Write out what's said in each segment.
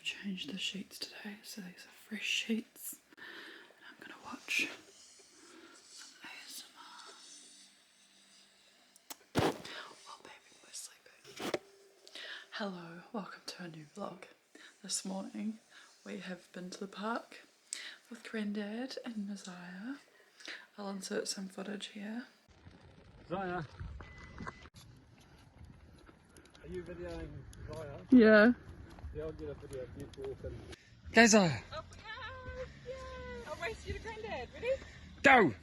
changed the sheets today, so these are fresh sheets. And I'm gonna watch some ASMR while baby boy's sleeping. Hello, welcome to a new vlog. This morning we have been to the park with Granddad and Messiah. I'll insert some footage here. Zaya, are you videoing Zaya? Yeah. Yeah, I'll get a video of you walking. Go, Zaya. Up we go! Yay! I'll race you to Granddad. Ready? Go!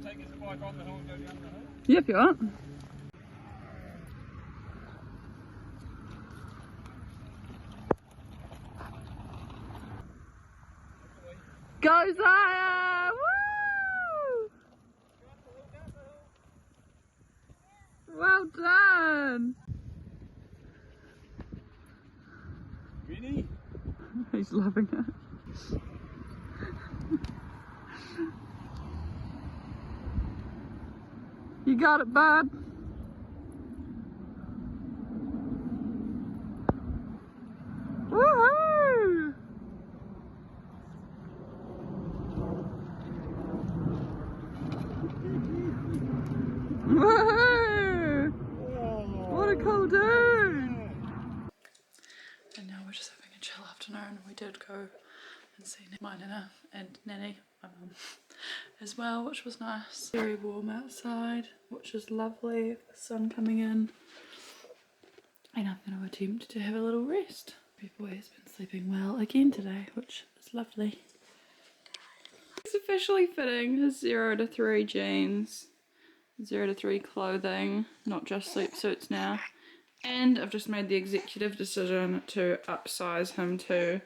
Take his bike on the hill and go down the hill. Yep, you are. Go Zaya! Woo! Well done! Ready? He's loving it. You got it, bud. Woohoo! Woohoo! What a cool dude! And now we're just having a chill afternoon. We did go and see my nana and nanny, my mum, as well, which was nice. Very warm outside, which is lovely, the sun coming in. And I'm going to attempt to have a little rest. Baby boy has been sleeping well again today, which is lovely. He's officially fitting his 0 to 3 jeans, 0 to 3 clothing, not just sleep suits now. And I've just made the executive decision to upsize him to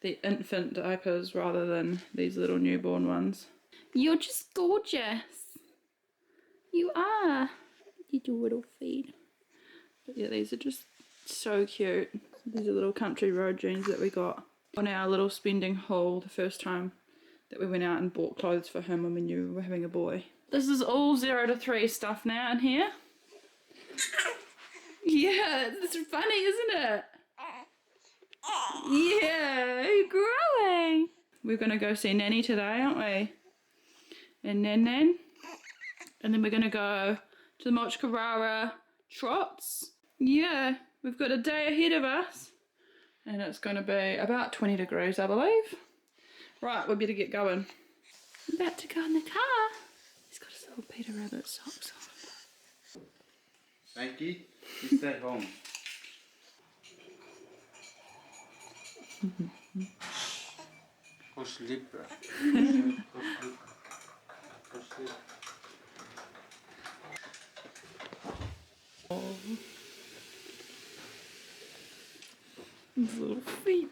the infant diapers rather than these little newborn ones. You're just gorgeous. You are. You do little feet. But yeah, these are just so cute. These are little country road jeans that we got on our little spending haul the first time that we went out and bought clothes for him when we knew we were having a boy. This is all 0 to 3 stuff now in here. Yeah, it's funny, isn't it? Yeah, you're growing. We're gonna go see Nanny today, aren't we? And Nan. And then we're gonna go to the Mochkarara trots. Yeah, we've got a day ahead of us. And it's gonna be about 20 degrees, I believe. Right, we better get going. I'm about to go in the car. He's got his little Peter Rabbit socks on. Mikey, you stay home. Go sleep, bro. Go sleep. Go sleep. Oh. His little feet.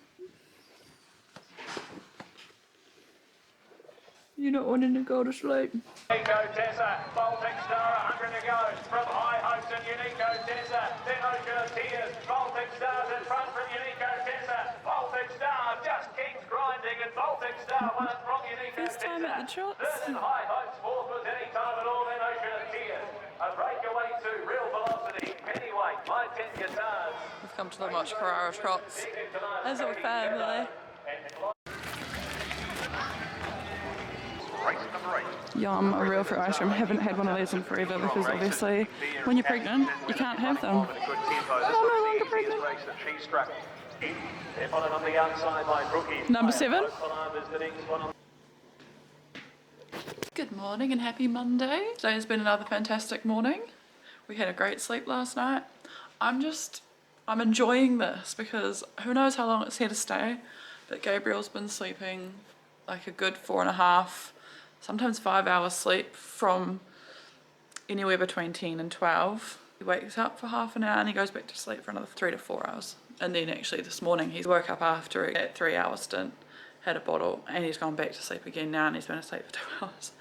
You're not wanting to go to sleep. Unico Tessa, Baltic Star, 100 to go. From High Hopes and Unico Tessa, then Ocean of Tears. Baltic Star's in front from Unico Tessa. Baltic Star just keeps grinding, and Baltic Star won it from Unico First time at the trots. Then High Hopes, fourth was any time at all, then Ocean of Tears. A breakaway to Real Velocity, Pennyweight, My 10 Guitars. We've come to the Mochkarara trots as a family. Yum, a real fruit ice cream. Haven't had one of these in forever because obviously when you're pregnant you can't have them. I'm no longer pregnant. Number 7. Good morning and happy Monday. Today has been another fantastic morning. We had a great sleep last night. I'm enjoying this because who knows how long it's here to stay, but Gabriel's been sleeping like a good 4.5, sometimes 5 hours sleep from anywhere between 10 and 12. He wakes up for half an hour and he goes back to sleep for another 3 to 4 hours. And then actually this morning he woke up after that 3-hour stint, had a bottle, and he's gone back to sleep again now, and he's been asleep for 2 hours.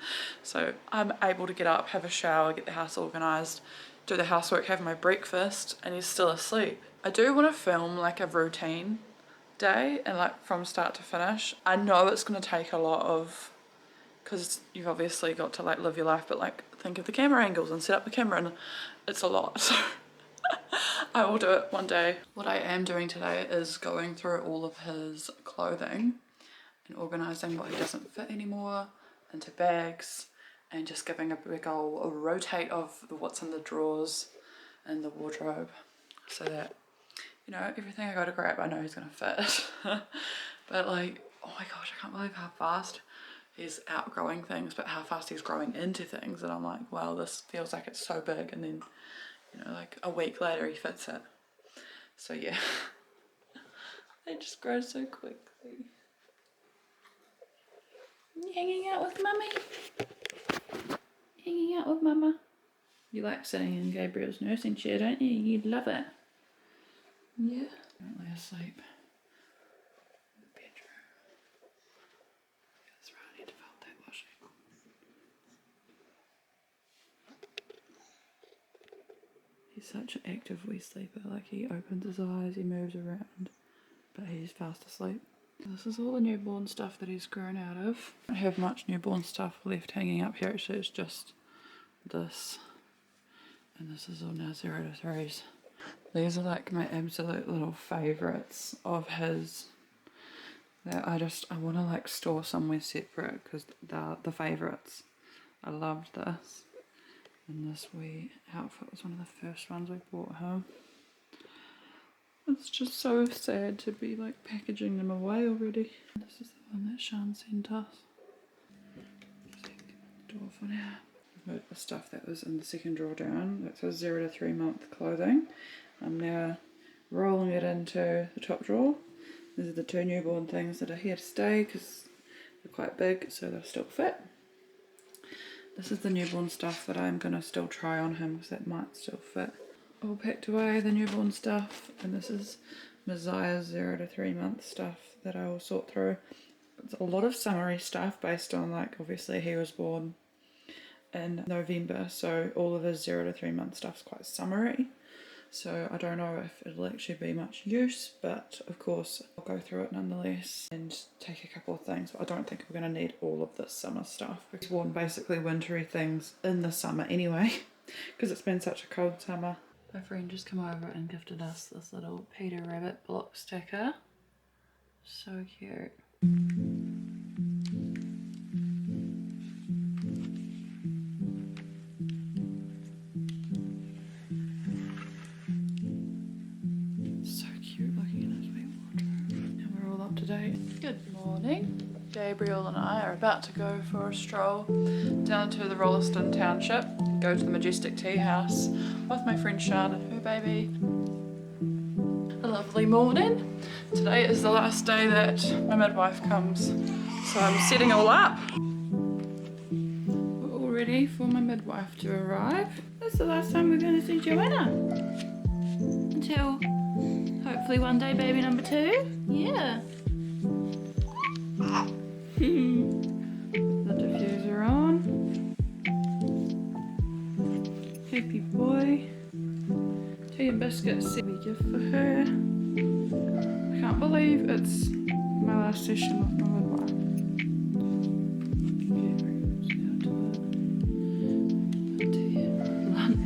So I'm able to get up, have a shower, get the house organised, do the housework, have my breakfast, and he's still asleep. I do want to film like a routine day and like from start to finish. I know it's going to take a lot of, because you've obviously got to like live your life, but like think of the camera angles and set up the camera, and it's a lot. So I will do it one day. What I am doing today is going through all of his clothing and organising what he doesn't fit anymore into bags, and just giving a big old rotate of what's in the drawers and the wardrobe, so that, you know, everything I go to grab I know he's gonna fit. But like, oh my gosh, I can't believe how fast he's outgrowing things, but how fast he's growing into things, and I'm like, wow, this feels like it's so big, and then, you know, like a week later he fits it. So yeah, they just grow so quickly. You hanging out with mummy? Hanging out with mama? You like sitting in Gabriel's nursing chair, don't you? You'd love it. Yeah. Currently asleep in the bedroom. That's right, I need to film that washing. He's such an active wee sleeper. Like, he opens his eyes, he moves around, but he's fast asleep. This is all the newborn stuff that he's grown out of. I don't have much newborn stuff left hanging up here, actually. It's just this, and this is all now 0 to 3s. These are like my absolute little favourites of his, that I want to like store somewhere separate, because they're the favourites. I loved this, and this wee outfit was one of the first ones I bought him. It's just so sad to be like packaging them away already. This is the one that Sean sent us. Door for now. I put the stuff that was in the second drawer down. That's a 0 to 3 month clothing. I'm now rolling it into the top drawer. These are the 2 newborn things that are here to stay, because they're quite big, so they'll still fit. This is the newborn stuff that I'm going to still try on him, because that might still fit. All packed away, the newborn stuff, and this is Messiah's 0 to 3 month stuff that I will sort through. It's a lot of summary stuff based on, like, obviously he was born in November, so all of his 0 to 3 month stuff's quite summary. So I don't know if it'll actually be much use, but of course I'll go through it nonetheless and take a couple of things. But I don't think we're going to need all of this summer stuff. We've worn basically wintry things in the summer anyway, because it's been such a cold summer. My friend just come over and gifted us this little Peter Rabbit block sticker. So cute. So cute looking in his wee wardrobe. And we're all up to date. Good morning. Gabriel and I are about to go for a stroll down to the Rolleston Township, go to the Majestic Tea House with my friend Sean and her baby. A lovely morning. Today is the last day that my midwife comes, so I'm setting all up. We're all ready for my midwife to arrive. That's the last time we're going to see Joanna. Until hopefully one day baby number 2. Yeah. The diffuser on. Happy boy. Tea and biscuits. We gift for her. I can't believe it's my last session with my midwife. Lunch.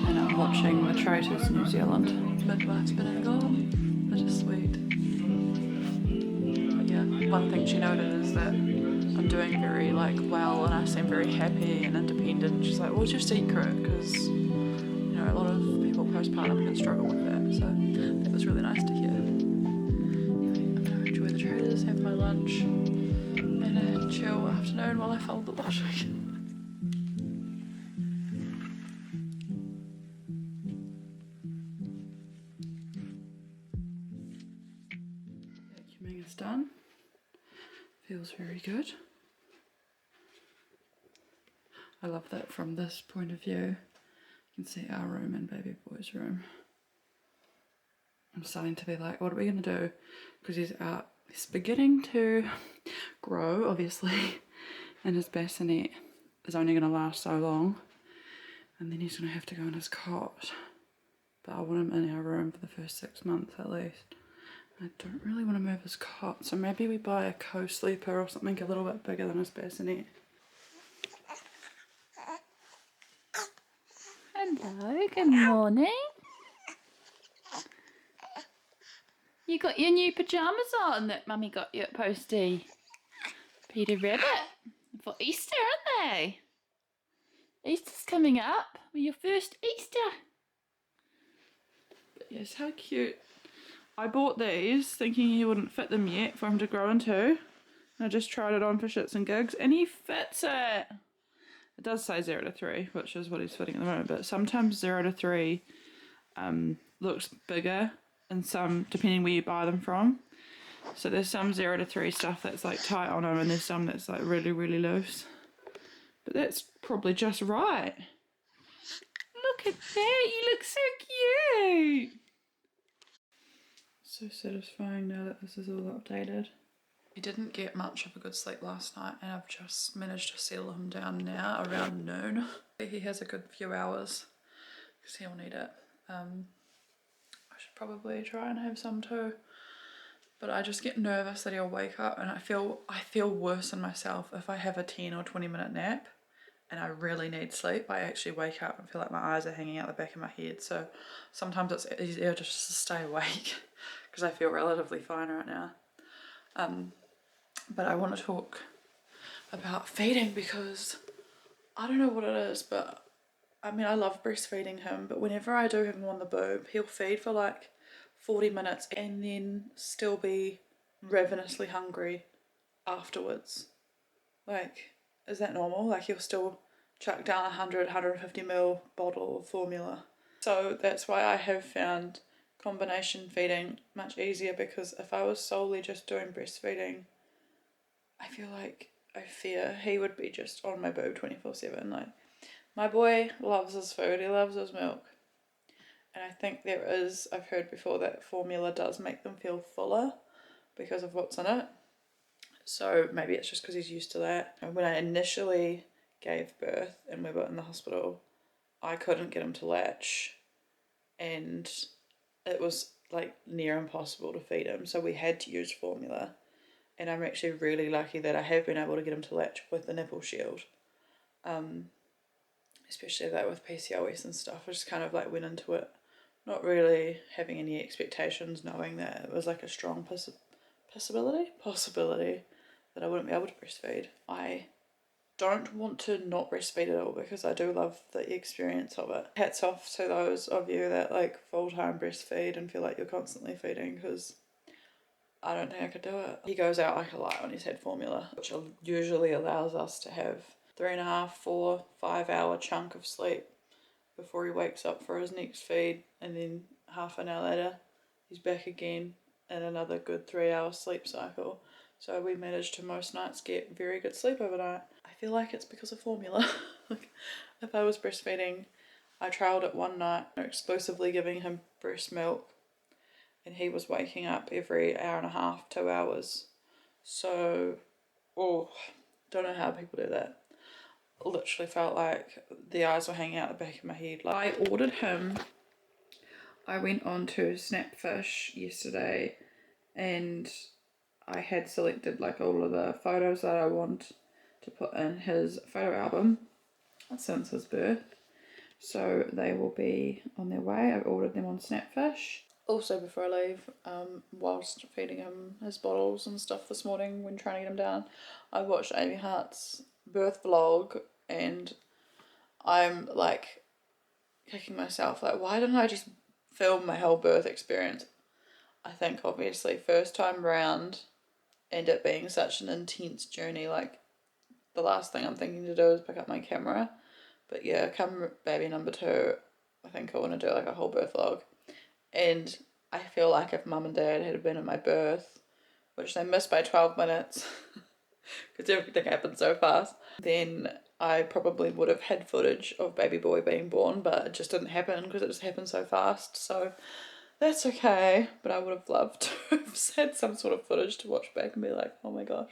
And I'm watching the Traitors New Zealand. Midwife's been and gone. Bittersweet. One thing she noted is that I'm doing very like well, and I seem very happy and independent. She's like, what's your secret? Because, you know, a lot of people postpartum can struggle with that, so that was really nice to hear. Anyway, I'm going to enjoy the Traders, have my lunch, and a chill afternoon while I fold the washing. Vacuuming is done. Feels very good. I love that from this point of view. You can see our room and baby boy's room. I'm starting to be like, what are we going to do? Because he's beginning to grow, obviously, and his bassinet is only going to last so long. and then he's going to have to go in his cot. But I want him in our room for the first 6 months at least. I don't really want to move his cot, so maybe we buy a co-sleeper or something a little bit bigger than his bassinet. Hello, good morning. You got your new pyjamas on that Mummy got you at Posty. Peter Rabbit. For Easter, aren't they? Easter's coming up. Well, your first Easter. But yes, how cute. I bought these thinking he wouldn't fit them yet for him to grow into. And I just tried it on for shits and gigs and he fits it. It does say 0 to 3, which is what he's fitting at the moment, but sometimes 0 to 3 looks bigger and some, depending where you buy them from. So there's some 0 to 3 stuff that's like tight on him and there's some that's like really, really loose. But that's probably just right. Look at that, you look so cute. So satisfying now that this is all updated. He didn't get much of a good sleep last night and I've just managed to settle him down now around noon. He has a good few hours because he'll need it. I should probably try and have some too. But I just get nervous that he'll wake up and I feel worse in myself if I have a 10 or 20 minute nap and I really need sleep. I actually wake up and feel like my eyes are hanging out the back of my head. So sometimes it's easier just to stay awake because I feel relatively fine right now. But I want to talk about feeding because I don't know what it is, but I mean I love breastfeeding him, but whenever I do have him on the boob, he'll feed for like 40 minutes and then still be ravenously hungry afterwards. Like, is that normal? Like he'll still chuck down 150ml bottle of formula. So that's why I have found combination feeding much easier, because if I was solely just doing breastfeeding, I fear he would be just on my boob 24/7. Like, my boy loves his food, he loves his milk. And I think I've heard before that formula does make them feel fuller because of what's in it. So maybe it's just because he's used to that. And when I initially gave birth and we were in the hospital, I couldn't get him to latch. And it was like near impossible to feed him. So we had to use formula. And I'm actually really lucky that I have been able to get him to latch with the nipple shield. Especially that with PCOS and stuff. I just kind of like went into it not really having any expectations, knowing that it was like a strong possibility that I wouldn't be able to breastfeed. I don't want to not breastfeed at all because I do love the experience of it. Hats off to those of you that like full-time breastfeed and feel like you're constantly feeding, because I don't think I could do it. He goes out like a light when he's had formula, which usually allows us to have 3.5, 4, 5 hour chunk of sleep before he wakes up for his next feed, and then half an hour later he's back again in another good 3 hour sleep cycle. So we managed to most nights get very good sleep overnight. I feel like it's because of formula. Like, if I was breastfeeding, I trialled it one night exclusively giving him breast milk, and he was waking up every hour and a half, 2 hours. So, don't know how people do that. Literally felt like the eyes were hanging out the back of my head. Like, I ordered him. I went on to Snapfish yesterday and I had selected like all of the photos that I want to put in his photo album since his birth. So they will be on their way. I've ordered them on Snapfish. Also, before I leave, whilst feeding him his bottles and stuff this morning when trying to get him down, I watched Amy Hart's birth vlog and I'm like kicking myself, like, why didn't I just film my whole birth experience? I think obviously first time round and it being such an intense journey, like the last thing I'm thinking to do is pick up my camera. But yeah, come baby number 2, I think I want to do like a whole birth vlog. And I feel like if mum and dad had been at my birth, which they missed by 12 minutes because everything happened so fast, then I probably would have had footage of baby boy being born, but it just didn't happen because it just happened so fast. So that's okay, but I would have loved to have had some sort of footage to watch back and be like, oh my gosh.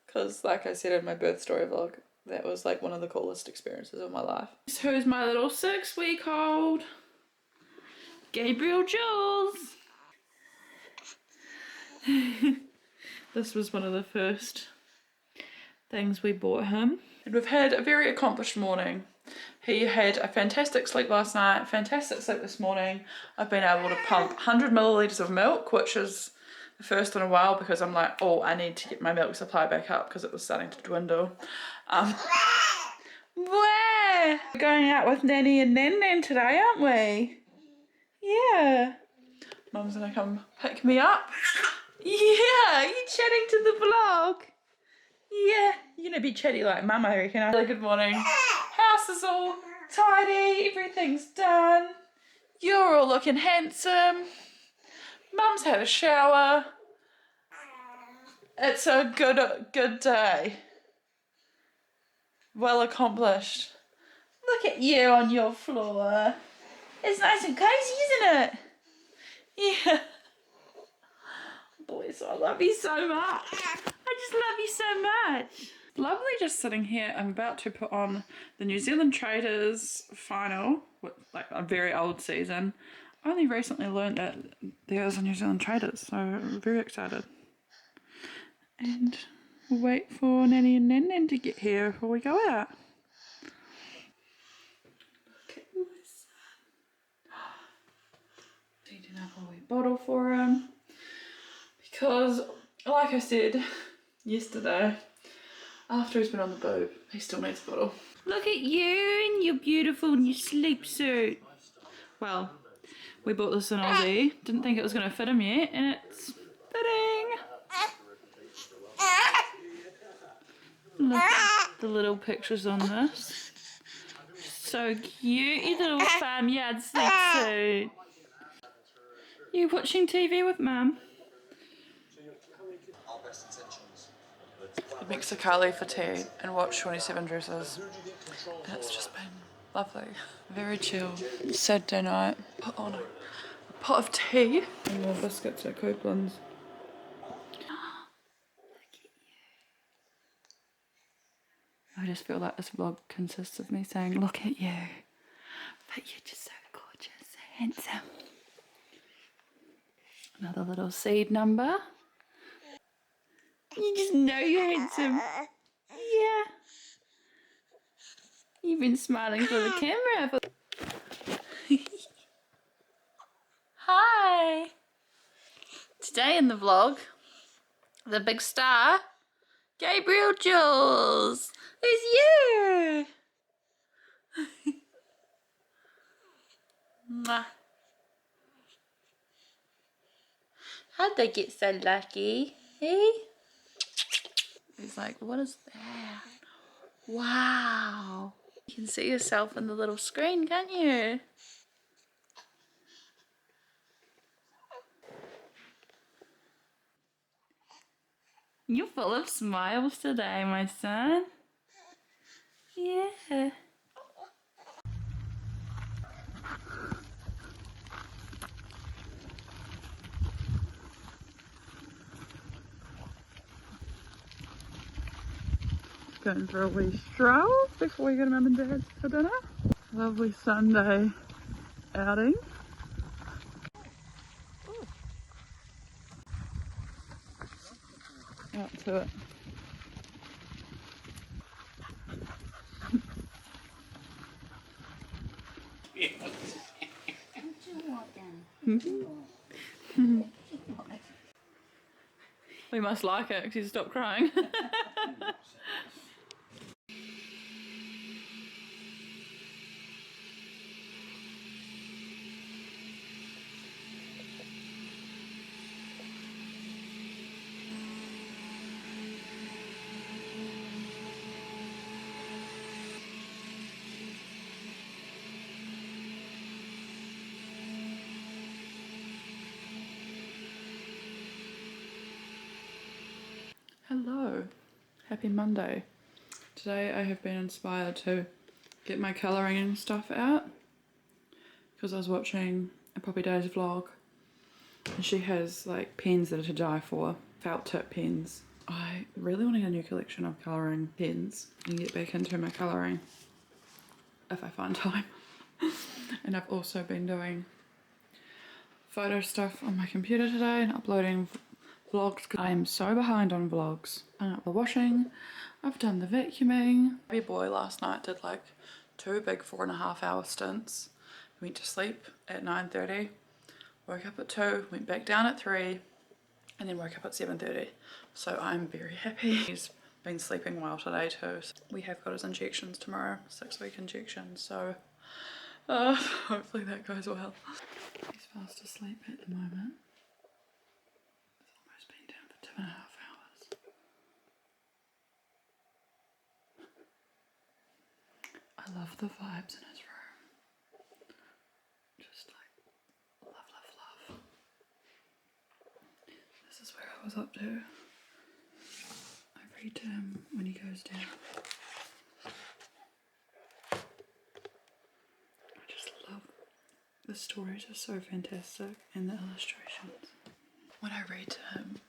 Because like I said in my birth story vlog, That was like one of the coolest experiences of my life. So who's my little 6-week-old? Gabriel Jules. This was one of the first things we bought him. And we've had a very accomplished morning. He had a fantastic sleep last night, fantastic sleep this morning. I've been able to pump 100 millilitres of milk, which is the first in a while because I'm like, oh, I need to get my milk supply back up because it was starting to dwindle. We're going out with Nanny and Nan today, aren't we? Yeah. Mum's gonna come pick me up. Yeah, you chatting to the vlog? Yeah, you're gonna be chatty like Mum, I reckon. Good morning. House is all tidy, everything's done. You're all looking handsome. Mum's had a shower. It's a good day. Well accomplished. Look at you on your floor. It's nice and cozy, isn't it? Yeah. Boys, I love you so much. I just love you so much. Lovely just sitting here. I'm about to put on the New Zealand Traders final, like a very old season. I only recently learned that there is a New Zealand Traders, so I'm very excited. And we'll wait for Nanny and Nan to get here before we go out. Look at my son. Feeding up a wee bottle for him. Because, like I said yesterday, after he's been on the boob, he still needs a bottle. Look at you and your beautiful new sleep suit. Well, we bought this in Aussie. Didn't think it was going to fit him yet, and it's fitting. Look at the little pictures on this. So cute, your little farmyard sleep suit. You watching TV with Mum? I mixed a curly for tea and watched 27 Dresses. And it's just been lovely. Very chill. Saturday night. Put on a pot of tea. And more biscuits at Copeland's. I just feel like this vlog consists of me saying, look at you. But you're just so gorgeous, so handsome. Another little seed number. You just know you're handsome. Yeah. You've been smiling for the camera. Hi. Today in the vlog, the big star, Gabriel Jules. Who's you? Mwah. How'd they get so lucky? Hey? He's like, what is that? Wow. You can see yourself in the little screen, can't you? You're full of smiles today, my son. Yeah. Going for a wee stroll before we go to Mum and Dad's for dinner. Lovely Sunday outing. Out to it. We must like it because he's stopped crying. Hello, happy Monday. Today I have been inspired to get my colouring and stuff out because I was watching a Poppy Days vlog and she has like pens that are to die for, felt tip pens, I really want to get a new collection of colouring pens and get back into my colouring if I find time. And I've also been doing photo stuff on my computer today and uploading vlogs. I am so behind on vlogs. I've done the washing, I've done the vacuuming. Baby boy last night did like 2 big 4.5 hour stints. He went to sleep at 9:30, woke up at 2, went back down at 3, and then woke up at 7:30. So I'm very happy. He's been sleeping well today too. We have got his injections tomorrow, 6-week injections, so hopefully that goes well. He's fast asleep at the moment. He's almost been down for 2.5 hours. I love the vibes in his room. Just like love, love, love. This is where I was up to. I read to him when he goes down. I just love the stories are so fantastic and the illustrations. When I read to him,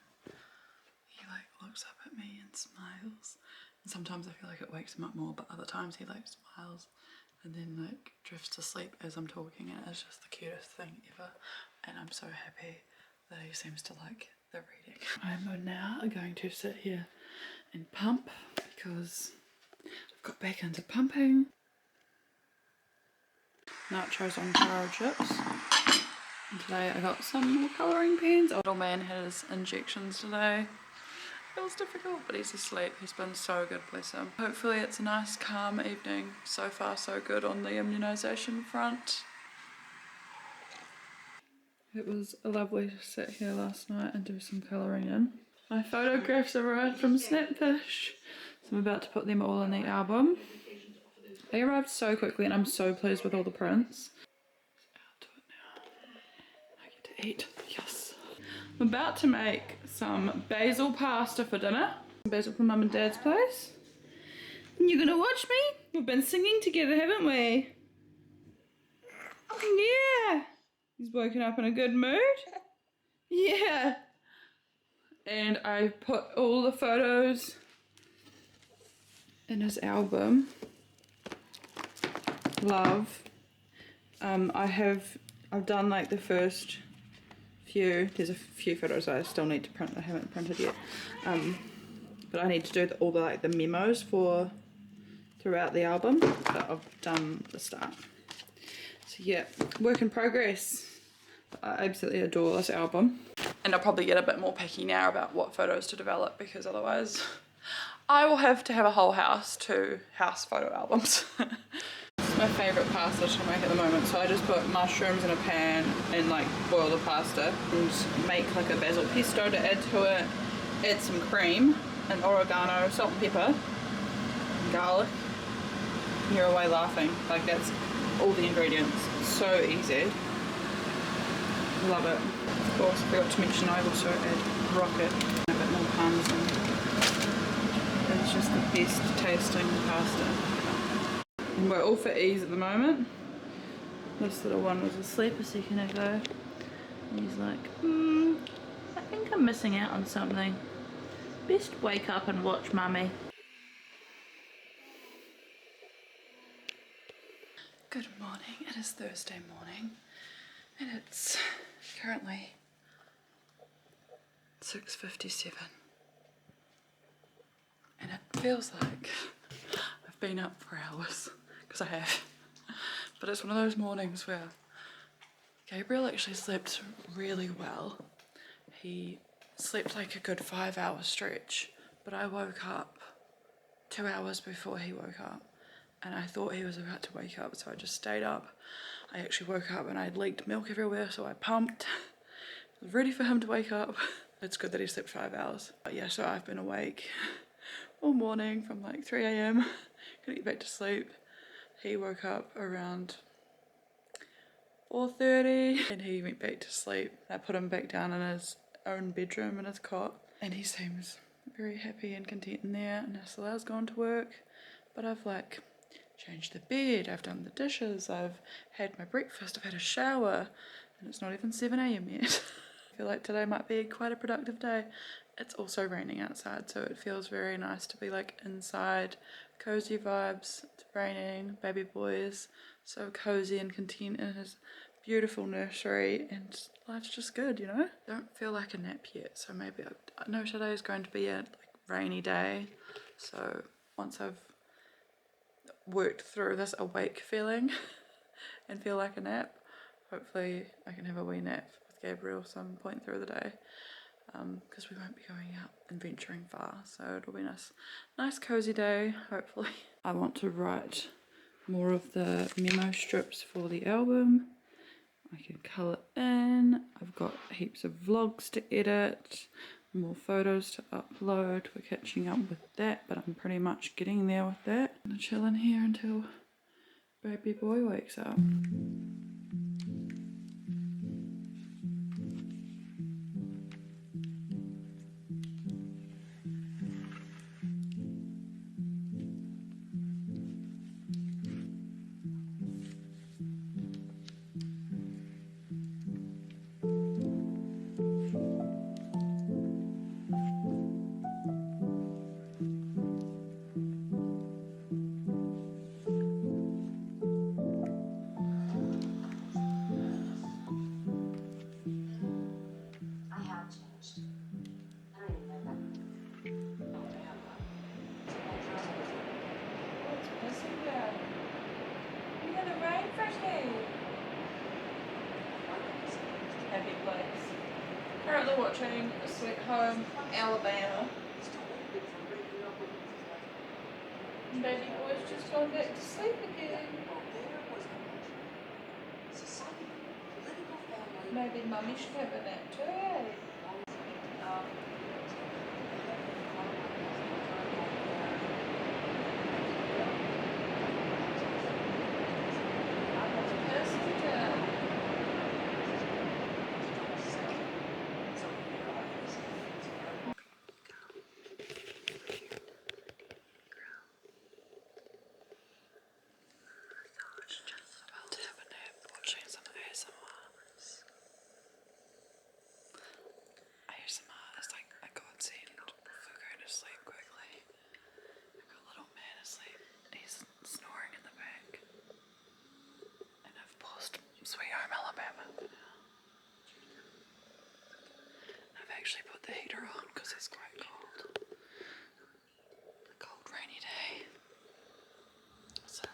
he like looks up at me and smiles. And sometimes I feel like it wakes him up more, but other times he like smiles and then like drifts to sleep as I'm talking, and it's just the cutest thing ever. And I'm so happy that he seems to like the reading. I'm now going to sit here and pump because I've got back into pumping. Nachos on taro chips. And today I got some more colouring pens. Little man had his injections today. It was difficult, but he's asleep. He's been so good, bless him. Hopefully it's a nice calm evening. So far so good on the immunisation front. It was lovely to sit here last night and do some colouring in. My photographs arrived from Snapfish, so I'm about to put them all in the album. They arrived so quickly and I'm so pleased with all the prints. Out to it now. I get to eat, yes. I'm about to make some basil pasta for dinner. Basil from Mum and Dad's place. And you're gonna watch me? We've been singing together, haven't we? Yeah. He's woken up in a good mood. Yeah. And I put all the photos in his album. Love. I've done like the first few. There's a few photos I still need to print. I haven't printed yet. But I need to do all the like the memos for throughout the album. But I've done the start. So yeah, work in progress. I absolutely adore this album. And I'll probably get a bit more picky now about what photos to develop, because otherwise I will have to have a whole house to house photo albums. This is my favourite pasta to make at the moment, so I just put mushrooms in a pan and like boil the pasta and make like a basil pesto to add to it, add some cream and oregano, salt and pepper, and garlic. You're away laughing, like that's all the ingredients, so easy. Love it. Of course, I forgot to mention I also add rocket, a bit more parmesan. It's just the best tasting pasta. And we're all for ease at the moment. This little one was asleep a second ago. And he's like, I think I'm missing out on something. Best wake up and watch Mummy. Good morning. It is Thursday morning. And it's currently 6:57. And it feels like I've been up for hours, because I have. But it's one of those mornings where Gabriel actually slept really well. He slept like a good 5-hour stretch, but I woke up 2 hours before he woke up. And I thought he was about to wake up, so I just stayed up. I actually woke up and I had leaked milk everywhere, so I pumped. I was ready for him to wake up. It's good that he slept 5 hours. But yeah, so I've been awake all morning from like 3 AM. Couldn't get back to sleep. He woke up around 4:30 and he went back to sleep. I put him back down in his own bedroom in his cot, and he seems very happy and content in there. And Sala's gone to work, but I've like changed the bed, I've done the dishes, I've had my breakfast, I've had a shower, and it's not even 7 AM yet. I feel like today might be quite a productive day. It's also raining outside, so it feels very nice to be like inside. Cozy vibes. It's raining. Baby boy is so cozy and content in his beautiful nursery, and life's just good, you know? Don't feel like a nap yet, so maybe I know today is going to be a like rainy day, so once I've worked through this awake feeling and feel like a nap, hopefully I can have a wee nap with Gabriel some point through the day, because we won't be going out and venturing far, so it'll be nice cozy day, hopefully. I want to write more of the memo strips for the album. I can colour in. I've got heaps of vlogs to edit, more photos to upload. We're catching up with that, but I'm pretty much getting there with that. I'm gonna chill in here until baby boy wakes up. Happy place. Currently watching Sweet Home Alabama. Baby boy's just gone back to sleep again. Maybe mummy should have a nap too, eh? Sweet Home Alabama. I've actually put the heater on because it's quite cold. A cold rainy day. So I'm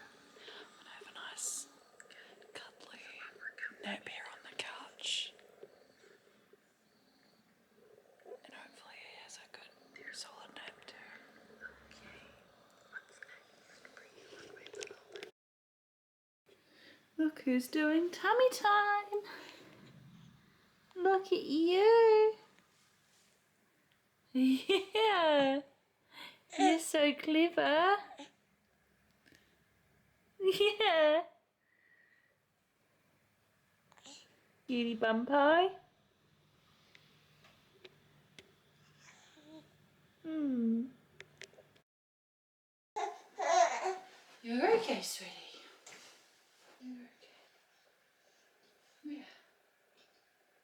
gonna have a nice cuddly nap here on the couch. And hopefully he has a good solid nap too. Look who's doing tummy time. Look at you. Yeah. You're so clever. Yeah. Cutie bum pie. You're okay, sweetie. You're okay. Yeah.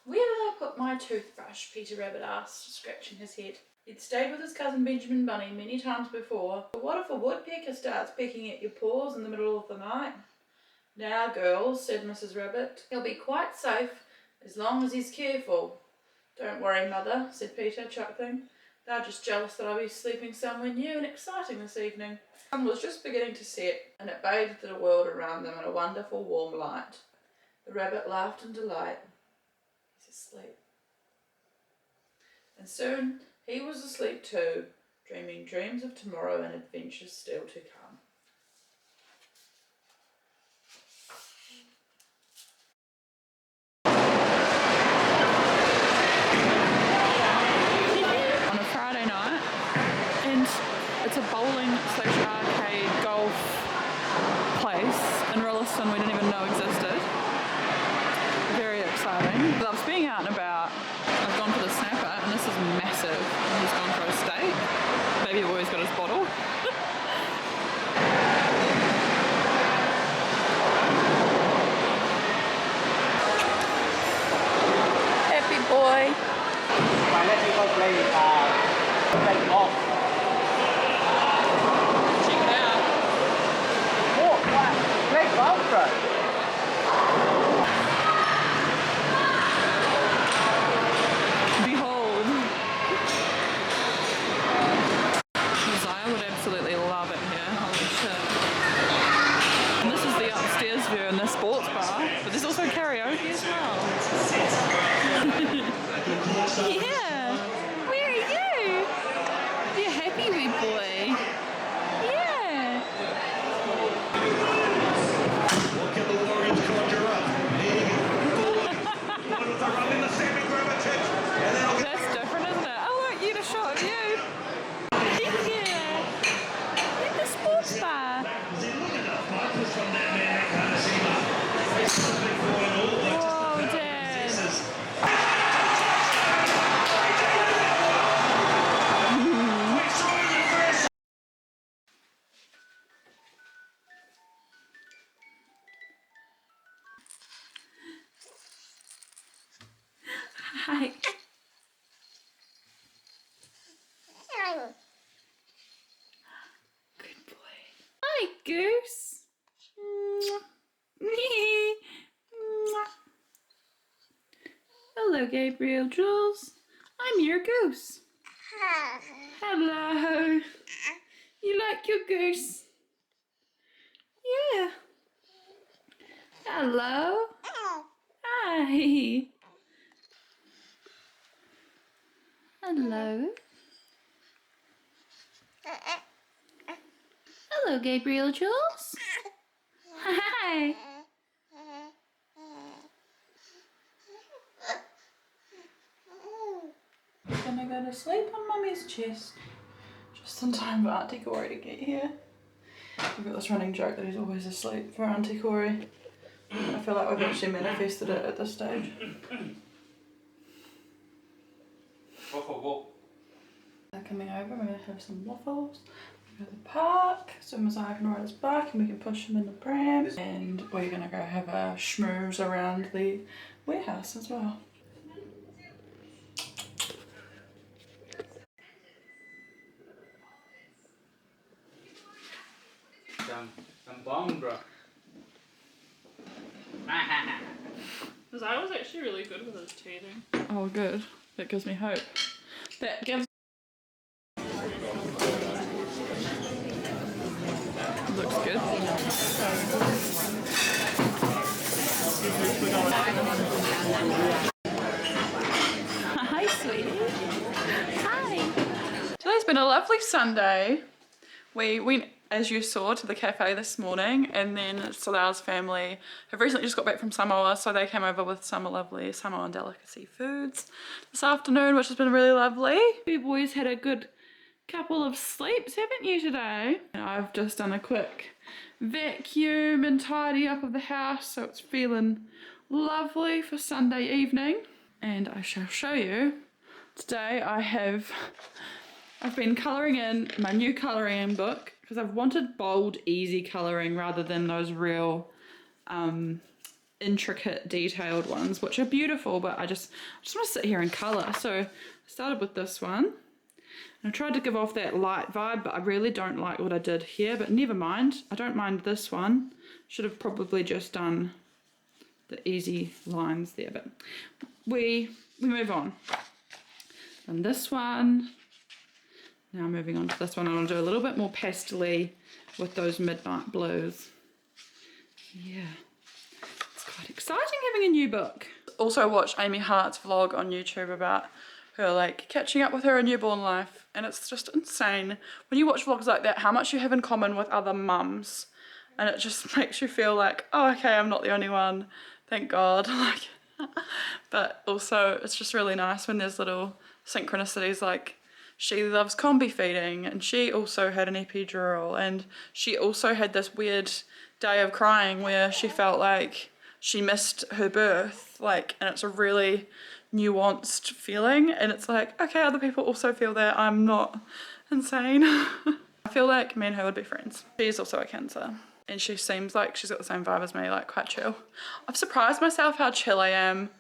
Where did I put my toothbrush? Peter Rabbit asked, scratching his head. He'd stayed with his cousin Benjamin Bunny many times before. But what if a woodpecker starts pecking at your paws in the middle of the night? Now, girls, said Mrs. Rabbit, he'll be quite safe as long as he's careful. Don't worry, Mother, said Peter, chuckling. They're just jealous that I'll be sleeping somewhere new and exciting this evening. The sun was just beginning to set, and it bathed the world around them in a wonderful warm light. The rabbit laughed in delight. He's asleep. And soon he was asleep too, dreaming dreams of tomorrow and adventures still to come. On a Friday night, and it's a bowling/arcade golf place in Rolleston we didn't even know existed. Very exciting. Loves being out and about. I've gone for the snapper, and this is massive. He's gone for a steak. Baby boy's got his bottle. Happy boy. Check it out. Oh, great golf truck. Behold. Messiah would absolutely love it here. Holy shit. And this is the upstairs view in the sports bar, but there's also karaoke as well. Yeah. Where are you? You're happy, wee boy. Yeah. What can the Warriors conjure up? Here you go. One with the run in the second, grab a tip. And then I'll get That's different, isn't it? I want you to shot of you. Yeah. In the sports bar. from that man that can't see him. It's something for an all, like just Whoa, the Dad. possesses. Hi. Good boy. Hi, Goose. Hello, Gabriel Jules. I'm your goose. Hello. You like your goose? Yeah. Hello. Hi. Hello. Hello, Gabriel Jules. Hi. You're gonna go to sleep on Mummy's chest. Just in time for Auntie Corey to get here. We've got this running joke that he's always asleep for Auntie Corey. I feel like we've actually manifested it at this stage. Waffle. They're coming over, we're going to have some waffles. We're going to go to the park so Messiah can ride his bike and we can push him in the pram. And we're going to go have a schmooze around the warehouse as well. Some bomb, bro. Zai was actually really good with his teething. Oh, good. That gives me hope. That gives. Looks good. Hi, sweetie. Hi. Today's been a lovely Sunday. We went, as you saw, to the cafe this morning, and then Salar's family have recently just got back from Samoa, so they came over with some lovely Samoan delicacy foods this afternoon, which has been really lovely. You boys had a good couple of sleeps, haven't you, today? And I've just done a quick vacuum and tidy up of the house, so it's feeling lovely for Sunday evening. And I shall show you. Today I've been colouring in my new colouring book because I've wanted bold, easy colouring rather than those real intricate, detailed ones, which are beautiful, but I just want to sit here and colour. So I started with this one. And I tried to give off that light vibe, but I really don't like what I did here, but never mind. I don't mind this one. Should have probably just done the easy lines there, but we move on. And this one. Now moving on to this one, I'm going to do a little bit more pastel-y with those midnight blues. Yeah, it's quite exciting having a new book. Also watched Amy Hart's vlog on YouTube about her like catching up with her newborn life, and it's just insane when you watch vlogs like that how much you have in common with other mums, and it just makes you feel like, oh okay, I'm not the only one, thank God. Like, but also it's just really nice when there's little synchronicities, like she loves combi feeding and she also had an epidural, and she also had this weird day of crying where she felt like she missed her birth, like, and it's a really nuanced feeling, and it's like, okay, other people also feel that, I'm not insane. I feel like me and her would be friends. She's also a Cancer and she seems like she's got the same vibe as me, like quite chill. I've surprised myself how chill I am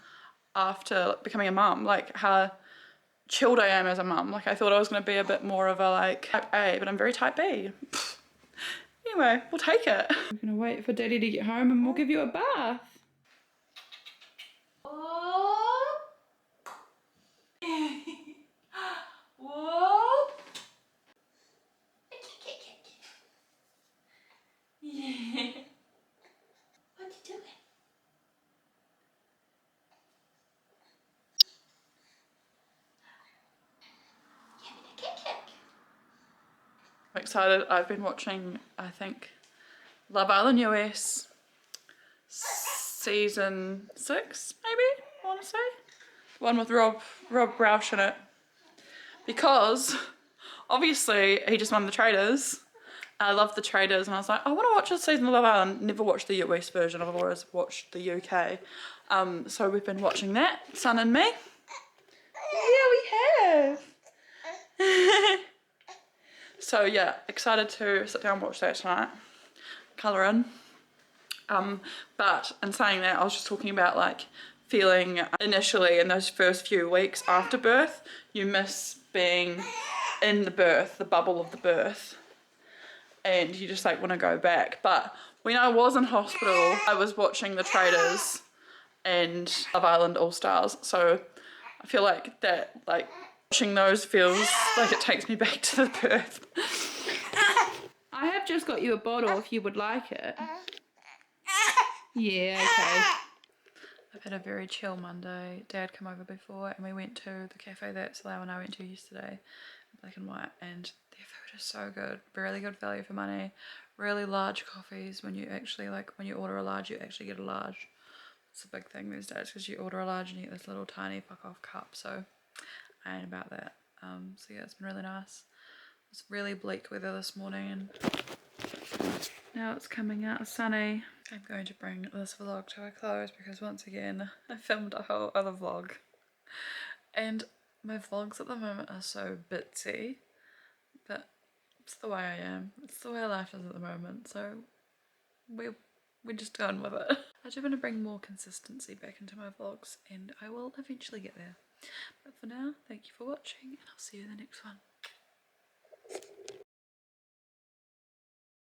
after becoming a mum, like how chilled I am as a mum. Like I thought I was going to be a bit more of a like type A, but I'm very type B. Anyway, we'll take it. We're going to wait for Daddy to get home and we'll give you a bath. Oh. Whoa. Yeah. What you doing? I'm excited. I've been watching, I think, Love Island US season 6, maybe, I want to say. The one with Rob Roush in it. Because, obviously, he just won the Traders. I love the Traders, and I was like, I want to watch this season of Love Island. Never watched the US version, I've always watched the UK. So we've been watching that, Son and me. Yeah, we have. So yeah, excited to sit down and watch that tonight. Colour in. But in saying that, I was just talking about like feeling initially in those first few weeks after birth, you miss being in the birth, the bubble of the birth. And you just like want to go back. But when I was in hospital, I was watching the Traders and Love Island All Stars. So I feel like that, like watching those feels like it takes me back to the birth. I have just got you a bottle if you would like it. Yeah, okay. I've had a very chill Monday. Dad came over before and we went to the cafe that Salau and I went to yesterday, Black and White, and their food is so good. Really good value for money. Really large coffees. When you actually when you order a large, you actually get a large. It's a big thing these days because you order a large and you get this little tiny fuck off cup. So I ain't about that. So yeah, it's been really nice. It's really bleak weather this morning and now it's coming out sunny. I'm going to bring this vlog to a close because once again I filmed a whole other vlog and my vlogs at the moment are so bitsy, but it's the way I am. It's the way life is at the moment, so we're just going with it. I do want to bring more consistency back into my vlogs and I will eventually get there. But for now, thank you for watching and I'll see you in the next one.